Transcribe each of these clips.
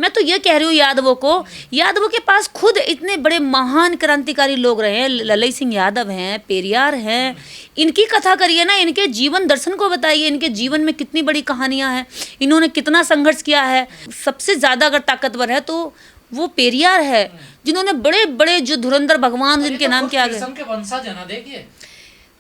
मैं तो ये कह रही हूँ यादवों के पास खुद इतने बड़े महान क्रांतिकारी लोग रहे हैं, ललई सिंह यादव हैं, पेरियार हैं, इनकी कथा करिए ना, इनके जीवन दर्शन को बताइए, इनके जीवन में कितनी बड़ी कहानियां हैं, इन्होंने कितना संघर्ष किया है। सबसे ज़्यादा अगर ताकतवर है तो वो पेरियार है, जिन्होंने बड़े बड़े जो धुरंधर भगवान जिनके नाम के आगे के वंशज है ना।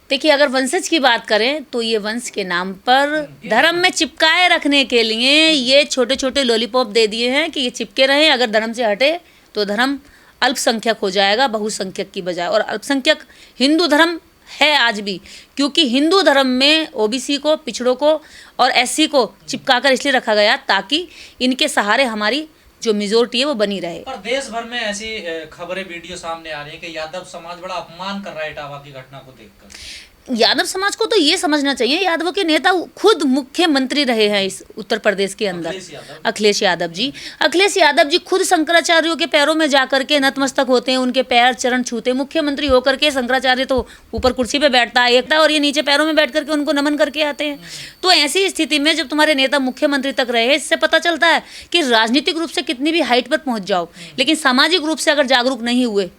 देखिए अगर वंशज की बात करें तो ये वंश के नाम पर धर्म में चिपकाए रखने के लिए ये छोटे छोटे लॉलीपॉप दे दिए हैं कि ये चिपके रहें, अगर धर्म से हटे तो धर्म अल्पसंख्यक हो जाएगा बहुसंख्यक की बजाय। और अल्पसंख्यक हिंदू धर्म है आज भी, क्योंकि हिंदू धर्म में ओबीसी को, पिछड़ों को और एससी को चिपकाकर इसलिए रखा गया ताकि इनके सहारे हमारी जो मेजोरिटी है वो बनी रहे। पर देश भर में ऐसी खबरें, वीडियो सामने आ रही है कि यादव समाज बड़ा अपमान कर रहा है इटावा की घटना को देखकर। यादव समाज को तो ये समझना चाहिए, यादवों के नेता खुद मुख्यमंत्री रहे हैं इस उत्तर प्रदेश के अंदर, अखिलेश यादव जी खुद शंकराचार्यों के पैरों में जाकर के नतमस्तक होते हैं, उनके पैर चरण छूते। मुख्यमंत्री होकर के शंकराचार्य तो ऊपर कुर्सी पे बैठता है और ये नीचे पैरों में बैठ करके उनको नमन करके आते हैं। तो ऐसी स्थिति में जब तुम्हारे नेता मुख्यमंत्री तक रहे, इससे पता चलता है कि राजनीतिक रूप से कितनी भी हाइट पर पहुंच जाओ, लेकिन सामाजिक रूप से अगर जागरूक नहीं हुए,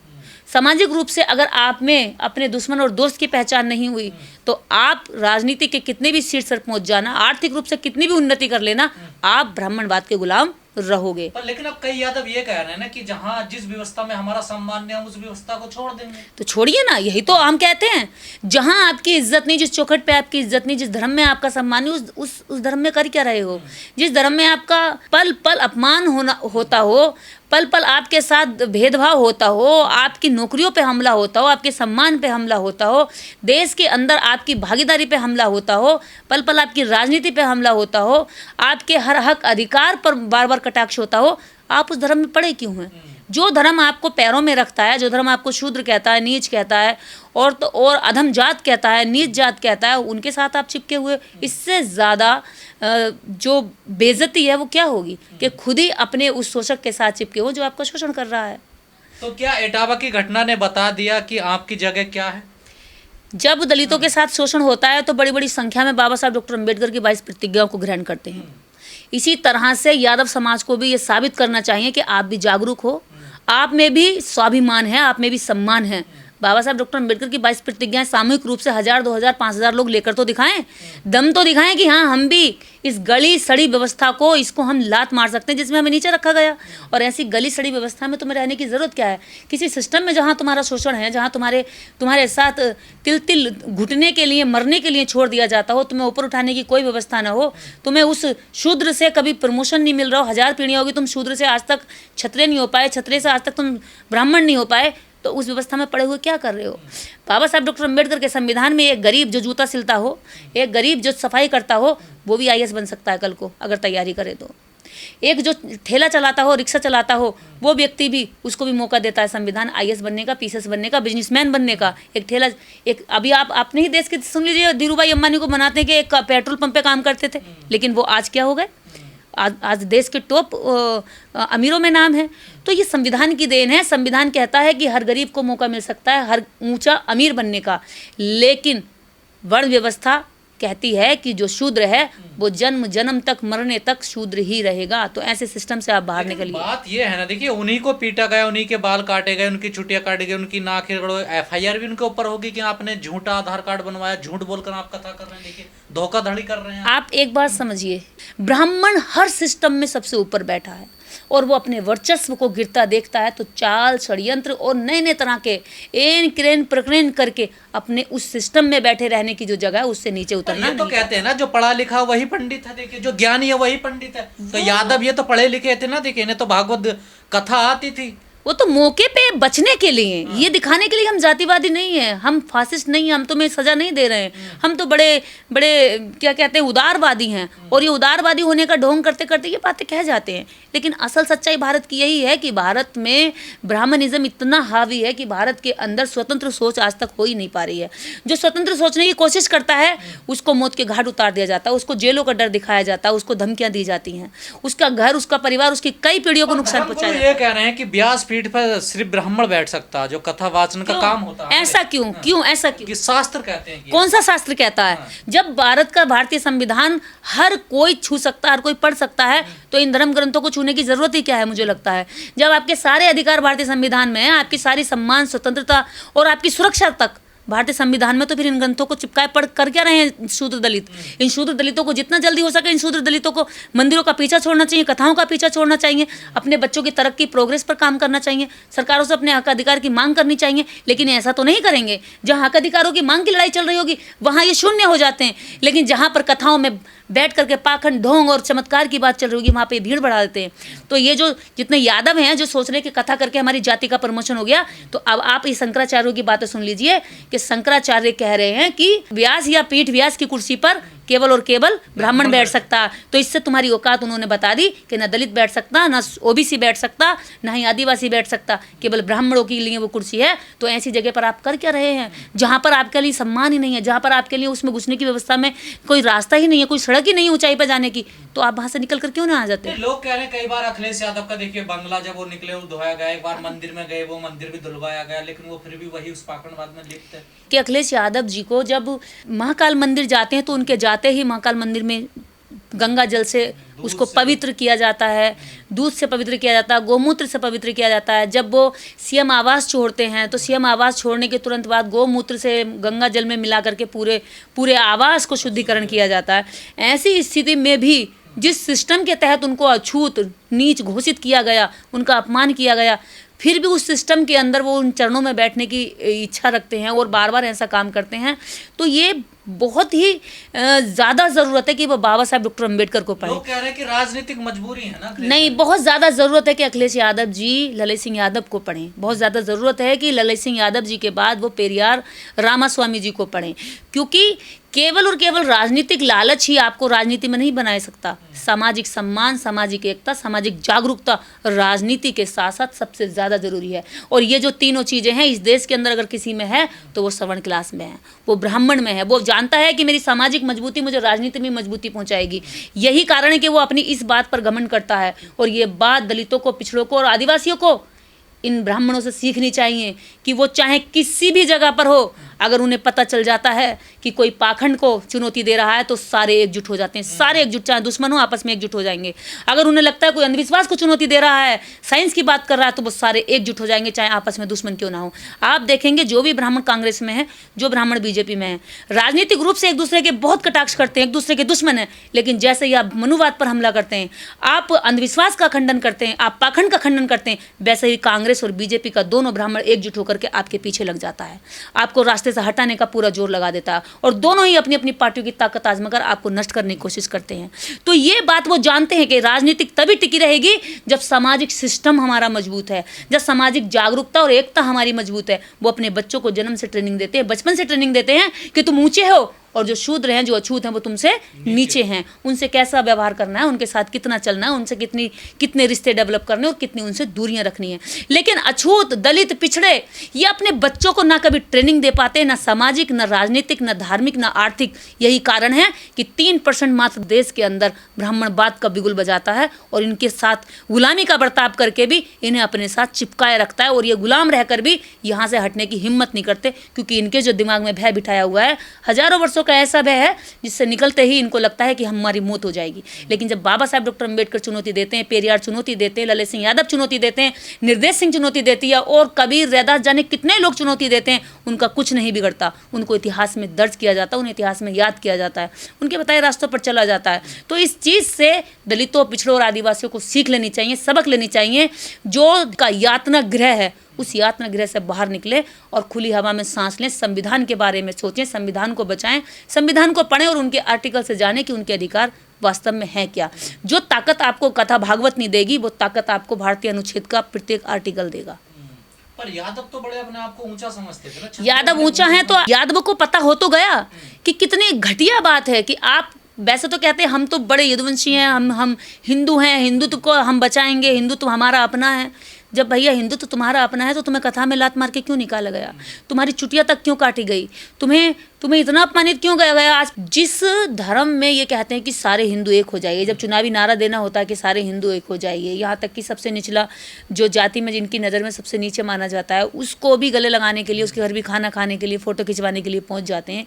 सामाजिक रूप से अगर आप में अपने दुश्मन और दोस्त की पहचान नहीं हुई, तो आप राजनीति के कितने भी शीर्ष पर पहुंच जाना, आर्थिक रूप से कितनी भी उन्नति कर लेना, आप ब्राह्मणवाद के गुलाम रहोगे। पर लेकिन अब कई यादव ये कह रहे हैं ना कि जहां जिस व्यवस्था में हमारा सम्मान नहीं, हम उस व्यवस्था को छोड़ देंगे। तो छोड़िए ना, यही तो हम कहते हैं, जहां आपकी इज्जत नहीं, जिस चौखट पे आपकी इज्जत नहीं, जिस धर्म में आपका सम्मान नहीं, उस धर्म में कर क्या रहे हो? जिस धर्म में आपका पल पल अपमान होता हो, पल पल आपके साथ भेदभाव होता हो, आपकी नौकरियों पे हमला होता हो, आपके सम्मान पे हमला होता हो, देश के अंदर आपकी भागीदारी पे हमला होता हो, पल पल आपकी राजनीति पे हमला होता हो, आपके हर हक अधिकार पर बार बार कटाक्ष होता हो, आप उस धर्म में पड़े क्यों हैं? जो धर्म आपको पैरों में रखता है, जो धर्म आपको शूद्र कहता है, नीच कहता है, और अधम जात कहता है, नीच जात कहता है, उनके साथ आप चिपके हुए, इससे ज़्यादा जो बेइज्जती है वो क्या होगी कि खुद ही अपने उस शोषक के साथ चिपके हो जो आपका शोषण कर रहा है। तो क्या इटावा की घटना ने बता दिया कि आपकी जगह क्या है? जब दलितों के साथ शोषण होता है तो बड़ी बड़ी संख्या में बाबा साहब डॉक्टर अम्बेडकर की 22 प्रतिज्ञाओं को ग्रहण करते हैं। इसी तरह से यादव समाज को भी ये साबित करना चाहिए कि आप भी जागरूक हो, आप में भी स्वाभिमान है, आप में भी सम्मान है। बाबा साहब डॉक्टर अम्बेडकर की 22 प्रतिज्ञाएं सामूहिक रूप से 1000, 2000, 5000 लोग लेकर तो दिखाएं, दम तो दिखाएं कि हाँ हम भी इस गली सड़ी व्यवस्था को, इसको हम लात मार सकते हैं जिसमें हमें नीचे रखा गया। और ऐसी गली सड़ी व्यवस्था में तुम्हें रहने की ज़रूरत क्या है? किसी सिस्टम में जहाँ तुम्हारा शोषण है, जहाँ तुम्हारे साथ तिल तिल घुटने के लिए, मरने के लिए छोड़ दिया जाता हो, तुम्हें ऊपर उठाने की कोई व्यवस्था ना हो, तुम्हें उस शूद्र से कभी प्रमोशन नहीं मिल रहा हो, 1000 पीढ़ियाँ होगी तुम शूद्र से आज तक छत्रे नहीं हो पाए, छत्रे से आज तक तुम ब्राह्मण नहीं हो पाए, तो उस व्यवस्था में पड़े हुए क्या कर रहे हो? बाबा साहब डॉक्टर अम्बेडकर के संविधान में एक गरीब जो जूता सिलता हो, एक गरीब जो सफाई करता हो, वो भी आईएएस बन सकता है कल को अगर तैयारी करे तो। एक जो ठेला चलाता हो, रिक्शा चलाता हो, वो व्यक्ति भी, उसको भी मौका देता है संविधान आईएएस बनने का, पीसीएस बनने का, बिजनेसमैन बनने का। एक अभी आप अपने ही देश के सुन लीजिए, धीरूभाई अंबानी को बनाते हैं कि एक पेट्रोल पंप पे काम करते थे, लेकिन वो आज क्या हो गए? आज देश के टॉप अमीरों में नाम है। तो ये संविधान की देन है। संविधान कहता है कि हर गरीब को मौका मिल सकता है हर ऊंचा अमीर बनने का, लेकिन वर्ण व्यवस्था कहती है कि जो शूद्र है वो जन्म जन्म तक, मरने तक शूद्र ही रहेगा। तो ऐसे सिस्टम से आप बाहर निकलिए। बात ये है ना, देखिए उन्हीं को पीटा गया, उन्हीं के बाल काटे गए, उनकी छुट्टियां काटी गई, उनकी नाक हिड़गड़ोई, एफआईआर भी उनके ऊपर होगी कि आपने झूठा आधार कार्ड बनवाया, झूठ बोलकर आप कथा कर रहे हैं, देखिए धोखाधड़ी कर रहे हैं। आप एक बात समझिए, ब्राह्मण हर सिस्टम में सबसे ऊपर बैठा है और वो अपने वर्चस्व को गिरता देखता है, तो चाल, षड्यंत्र और नए नए तरह के एन क्रेन प्रकरण करके अपने उस सिस्टम में बैठे रहने की जो जगह है उससे नीचे उतरना। ये तो कहते हैं ना, जो पढ़ा लिखा वही पंडित है, देखिए जो ज्ञानी है वही पंडित है। तो यादव ये तो पढ़े लिखे थे ना, देखिए इन्हें तो भागवत कथा आती थी। वो तो मौके पे बचने के लिए, ये दिखाने के लिए हम जातिवादी नहीं है, हम फासिस्ट नहीं है, हम तुम्हें सजा नहीं दे रहे हैं, हम तो बड़े बड़े क्या कहते हैं, उदारवादी हैं। और ये उदारवादी होने का ढोंग करते करते ये बातें कह जाते हैं, लेकिन असल सच्चाई भारत की यही है कि भारत में ब्राह्मणिज्म इतना हावी है कि भारत के अंदर स्वतंत्र सोच आज तक हो ही नहीं पा रही है। जो स्वतंत्र सोचने की कोशिश करता है उसको मौत के घाट उतार दिया जाता है, उसको जेलों का डर दिखाया जाता है, उसको धमकियाँ दी जाती हैं, उसका घर, उसका परिवार, उसकी कई पीढ़ियों को नुकसान पहुँचाया। ये कह रहे हैं कि ब्यास पीठ पर सिर्फ ब्राह्मण बैठ सकता, जो कथा वाचन का काम होता है। ऐसा क्यों? क्यों ऐसा क्यों? कि शास्त्र कहते हैं कि कौन सा शास्त्र कहता है? जब भारत का भारतीय संविधान हर कोई छू सकता है, हर कोई पढ़ सकता है, तो इन धर्म ग्रंथों को छूने की जरूरत ही क्या है? मुझे लगता है जब आपके सारे अधिकार भारतीय संविधान में है, आपकी सारी सम्मान, स्वतंत्रता और आपकी सुरक्षा तक भारतीय संविधान में, तो फिर इन ग्रंथों को चिपकाए पढ़ कर क्या रहे हैं शूद्र दलित? इन शूद्र दलितों को जितना जल्दी हो सके, इन शूद्र दलितों को मंदिरों का पीछा छोड़ना चाहिए, कथाओं का पीछा छोड़ना चाहिए, अपने बच्चों की तरक्की, प्रोग्रेस पर काम करना चाहिए, सरकारों से अपने हक अधिकार की मांग करनी चाहिए। लेकिन ऐसा तो नहीं करेंगे। जहाँ हक अधिकारों की मांग की लड़ाई चल रही होगी वहाँ ये शून्य हो जाते हैं, लेकिन जहाँ पर कथाओं में बैठ करके पाखंड, ढोंग और चमत्कार की बात चल रही होगी वहाँ पे भीड़ बढ़ा देते हैं। तो ये जो जितने यादव हैं जो सोच रहे हैं कि कथा करके हमारी जाति का प्रमोशन हो गया, तो अब आप इस शंकराचार्यों की बातें सुन लीजिए कि शंकराचार्य कह रहे हैं कि व्यास या पीठ व्यास की कुर्सी पर केवल और केवल ब्राह्मण बैठ सकता। तो इससे तुम्हारी औकात उन्होंने बता दी कि ना दलित बैठ सकता, ना ओबीसी बैठ सकता, ना ही आदिवासी बैठ सकता, केवल ब्राह्मणों के लिए वो कुर्सी है। तो ऐसी जगह पर आप कर क्या रहे हैं जहाँ पर आपके लिए सम्मान ही नहीं है, जहाँ पर आपके लिए उसमें घुसने की व्यवस्था में कोई रास्ता ही नहीं है, कोई सड़क ही नहीं है ऊंचाई पर जाने की, तो आप वहां से निकल कर क्यों ना आ जाते? लोग कह रहे हैं कई बार अखिलेश यादव का देखिए बंगला जब वो निकले वो धोया गया, एक बार मंदिर में गए वो मंदिर भी धुलवाया गया, लेकिन वो फिर भी वही उस पाखंडवाद में लिप्त है। कि अखिलेश यादव जी को जब महाकाल मंदिर जाते हैं तो उनके जाते ही महाकाल मंदिर में गंगा जल से उसको पवित्र किया जाता है, दूध से पवित्र किया जाता है, गोमूत्र से पवित्र किया जाता है। जब वो सीएम आवास छोड़ते हैं तो सीएम आवास छोड़ने के तुरंत बाद गोमूत्र से गंगा जल में मिला करके पूरे आवास को शुद्धिकरण किया जाता है। ऐसी स्थिति में भी जिस सिस्टम के तहत उनको अछूत, नीच घोषित किया गया, उनका अपमान किया गया, फिर भी उस सिस्टम के अंदर वो उन चरणों में बैठने की इच्छा रखते हैं और बार बार ऐसा काम करते हैं। तो ये बहुत ही ज़्यादा ज़रूरत है कि वो बाबा साहब डॉक्टर अम्बेडकर को पढ़े। लोग कह रहे हैं कि राजनीतिक मजबूरी है ना। नहीं, बहुत ज़्यादा ज़रूरत है कि अखिलेश यादव जी ललित सिंह यादव को पढ़ें। बहुत ज़्यादा ज़रूरत है कि ललित सिंह यादव जी के बाद वो पेरियार रामास्वामी जी को पढ़ें, क्योंकि केवल और केवल राजनीतिक लालच ही आपको राजनीति में नहीं बना सकता। सामाजिक सम्मान, सामाजिक एकता, सामाजिक जागरूकता राजनीति के साथ साथ सबसे ज़्यादा ज़रूरी है। और ये जो तीनों चीज़ें हैं इस देश के अंदर अगर किसी में है तो वो सवर्ण क्लास में है, वो ब्राह्मण में है। वो जानता है कि मेरी सामाजिक मजबूती मुझे राजनीति में मजबूती पहुंचाएगी। यही कारण है कि वो अपनी इस बात पर घमंड करता है। और ये बात दलितों को, पिछड़ों को और आदिवासियों को, इन ब्राह्मणों से सीखनी चाहिए कि वो चाहे किसी भी जगह पर हो, अगर उन्हें पता चल जाता है कि कोई पाखंड को चुनौती दे रहा है तो सारे एकजुट हो जाते हैं। सारे एकजुट, चाहे दुश्मन हो, आपस में एकजुट हो जाएंगे। अगर उन्हें लगता है कोई अंधविश्वास को चुनौती दे रहा है, साइंस की बात कर रहा है, तो वो सारे एकजुट हो जाएंगे, चाहे आपस में दुश्मन क्यों ना हो। आप देखेंगे जो भी ब्राह्मण कांग्रेस में है, जो ब्राह्मण बीजेपी में है, राजनीतिक रूप से एक दूसरे के बहुत कटाक्ष करते हैं, एक दूसरे के दुश्मन है। लेकिन जैसे ही आप मनुवाद पर हमला करते हैं, आप अंधविश्वास का खंडन करते हैं, आप पाखंड का खंडन करते हैं, वैसे ही कांग्रेस और बीजेपी का दोनों ब्राह्मण एकजुट होकर के आपके पीछे लग जाता है, आपको रास्ते से हटाने का पूरा जोर लगा देता है। और दोनों ही अपनी अपनी पार्टियों की ताकत आजमाकर आपको नष्ट करने की कोशिश करते हैं। तो ये बात वो जानते हैं कि राजनीतिक तभी टिकी रहेगी जब सामाजिक सिस्टम हमारा मजबूत है, जब सामाजिक जागरूकता और एकता हमारी मजबूत है। वो अपने बच्चों को जन्म से ट्रेनिंग देते हैं, बचपन से ट्रेनिंग देते हैं कि तुम ऊंचे हो, और जो शूद्र हैं, जो अछूत हैं, वो तुमसे नीचे हैं। उनसे कैसा व्यवहार करना है, उनके साथ कितना चलना है, उनसे कितने रिश्ते डेवलप करने और कितनी उनसे दूरियां रखनी है। लेकिन अछूत, दलित, पिछड़े ये अपने बच्चों को ना कभी ट्रेनिंग दे पाते, ना सामाजिक, ना राजनीतिक, ना धार्मिक, ना आर्थिक। यही कारण है कि 3% मात्र देश के अंदर ब्राह्मणवाद का बिगुल बजाता है और इनके साथ गुलामी का बर्ताव करके भी इन्हें अपने साथ चिपकाए रखता है। और ये गुलाम रहकर भी यहाँ से हटने की हिम्मत नहीं करते, क्योंकि इनके जो दिमाग में भय बिठाया हुआ है, हजारों वर्षों का ऐसा भय है जिससे निकलते ही इनको लगता है कि हमारी मौत हो जाएगी। लेकिन जब बाबा साहब डॉक्टर अम्बेडकर चुनौती देते हैं, पेरियार चुनौती देते हैं, ललित सिंह यादव चुनौती देते हैं, निर्देश सिंह चुनौती देती है, और कबीर, रैदास, जाने कितने लोग चुनौती देते हैं, उनका कुछ नहीं बिगड़ता। उनको इतिहास में दर्ज किया जाता है, उन्हें इतिहास में याद किया जाता है, उनके बताए रास्तों पर चला जाता है। तो इस चीज़ से दलितों, पिछड़ों और आदिवासियों को सीख लेनी चाहिए, सबक लेनी चाहिए। जो का यातना गृह है, उस यातना गृह से बाहर निकले और खुली हवा में सांस लें, संविधान के बारे में सोचें, संविधान को बचाएं, संविधान को पढ़ें और उनके आर्टिकल से जानें कि उनके अधिकार वास्तव में है क्या। जो ताकत आपको कथा भागवत नहीं देगी, वो ताकत आपको भारतीय अनुच्छेद का प्रत्येक आर्टिकल देगा। पर यादव तो बड़े अपने आप को ऊंचा समझते थे ना। यादव ऊंचा है तो यादव को पता हो तो गया कि कितनी घटिया बात है कि आप वैसे तो कहते हैं हम तो बड़े यदुवंशी हैं, हम हिंदू हैं, हिंदुत्व को हम बचाएंगे, हिंदुत्व हमारा अपना है। जब भैया हिंदुत्व तुम्हारा अपना है तो तुम्हें कथा में लात मार के क्यों निकाला गया, तुम्हारी चुटिया तक क्यों काटी गई, तुम्हें तुम्हें इतना अपमानित क्यों किया गया? आज जिस धर्म में ये कहते हैं कि सारे हिंदू एक हो जाइए, जब चुनावी नारा देना होता है कि सारे हिंदू एक हो जाइए, यहाँ तक कि सबसे निचला जो जाति में जिनकी नज़र में सबसे नीचे माना जाता है उसको भी गले लगाने के लिए, उसके घर भी खाना खाने के लिए, फ़ोटो खिंचवाने के लिए पहुँच जाते हैं।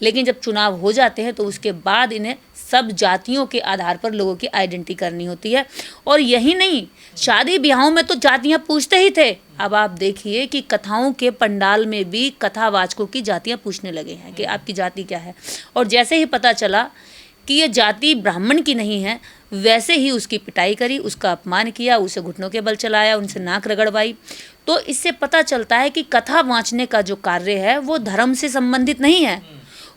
लेकिन जब चुनाव हो जाते हैं तो उसके बाद इन्हें सब जातियों के आधार पर लोगों की आइडेंटिटी करनी होती है। और यही नहीं, शादी ब्याहों में तो जातियाँ पूछते ही थे। अब आप देखिए कि कथाओं के पंडाल में भी कथावाचकों की जातियाँ पूछने लगे हैं कि आपकी जाति क्या है। और जैसे ही पता चला कि ये जाति ब्राह्मण की नहीं है, वैसे ही उसकी पिटाई करी, उसका अपमान किया, उसे घुटनों के बल चलाया, उनसे नाक रगड़वाई। तो इससे पता चलता है कि कथा वाचने का जो कार्य है वो धर्म से संबंधित नहीं है,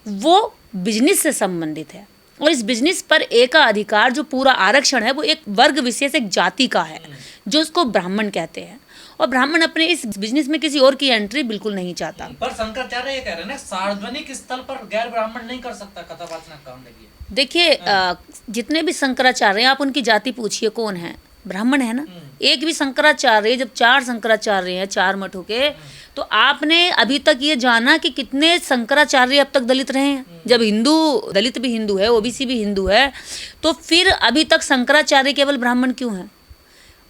वो बिजनेस से संबंधित है। और इस बिजनेस पर एक का अधिकार जो पूरा आरक्षण है वो एक वर्ग विशेष, एक जाति का है जो उसको ब्राह्मण कहते हैं। और ब्राह्मण अपने इस बिजनेस में किसी और की एंट्री बिल्कुल नहीं चाहता। पर शंकराचार्य ये कह रहे हैं ना, सार्वजनिक स्थल पर गैर ब्राह्मण नहीं कर सकता कथावाचन का काम। देखिए जितने भी शंकराचार्य हैं आप उनकी जाति पूछिए कौन है, ब्राह्मण है ना। एक भी शंकराचार्य, जब 4 शंकराचार्य हैं 4 मठों के, तो आपने अभी तक ये जाना कि कितने शंकराचार्य अब तक दलित रहे हैं? जब हिंदू, दलित भी हिंदू है, ओबीसी भी हिंदू है, तो फिर अभी तक शंकराचार्य केवल ब्राह्मण क्यों हैं?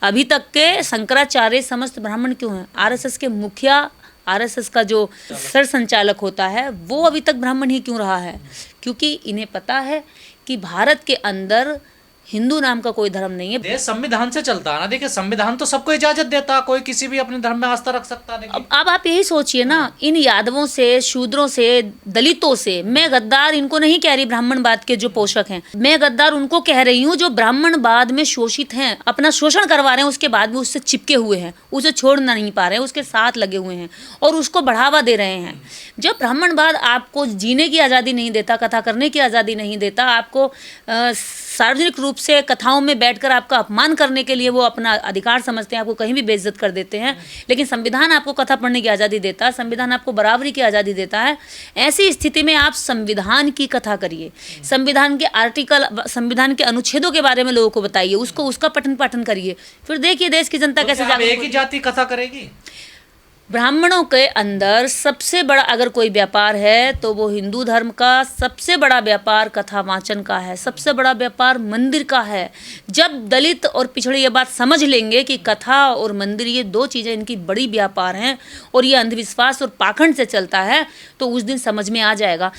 अभी तक के शंकराचार्य समस्त ब्राह्मण क्यों हैं? आरएसएस के मुखिया, आरएसएस का जो सर संचालक होता है वो अभी तक ब्राह्मण ही क्यों रहा है? क्योंकि इन्हें पता है कि भारत के अंदर हिंदू नाम का कोई धर्म नहीं है। देश संविधान से चलता है ना। देखिए संविधान तो सबको इजाजत देता, कोई किसी भी अपने धर्म में आस्था रख सकता है। अब आप यही सोचिए ना, इन यादवों से, शूद्रों से, दलितों से, मैं गद्दार इनको नहीं कह रही ब्राह्मणवाद के जो पोषक हैं, मैं गद्दार उनको कह रही हूँ जो ब्राह्मणवाद में शोषित हैं, अपना शोषण करवा रहे हैं, उसके बाद भी उससे चिपके हुए हैं, उसे छोड़ना नहीं पा रहे हैं, उसके साथ लगे हुए हैं और उसको बढ़ावा दे रहे हैं। जब ब्राह्मणवाद आपको जीने की आज़ादी नहीं देता, कथा करने की आज़ादी नहीं देता, आपको सार्वजनिक रूप से कथाओं में बैठकर आपका अपमान करने के लिए वो अपना अधिकार समझते हैं, आपको कहीं भी बेइज्जत कर देते हैं, लेकिन संविधान आपको कथा पढ़ने की आज़ादी देता है, संविधान आपको बराबरी की आज़ादी देता है। ऐसी स्थिति में आप संविधान की कथा करिए, संविधान के आर्टिकल, संविधान के अनुच्छेदों के बारे में लोगों को बताइए, उसको उसका पठन पाठन करिए, फिर देखिए देश की जनता कैसे जागरूक। एक ही जाति कथा करेगी? ब्राह्मणों के अंदर सबसे बड़ा अगर कोई व्यापार है तो वो हिंदू धर्म का सबसे बड़ा व्यापार कथा वाचन का है, सबसे बड़ा व्यापार मंदिर का है। जब दलित और पिछड़े ये बात समझ लेंगे कि कथा और मंदिर ये 2 चीज़ें इनकी बड़ी व्यापार हैं और ये अंधविश्वास और पाखंड से चलता है, तो उस दिन समझ में आ जाएगा।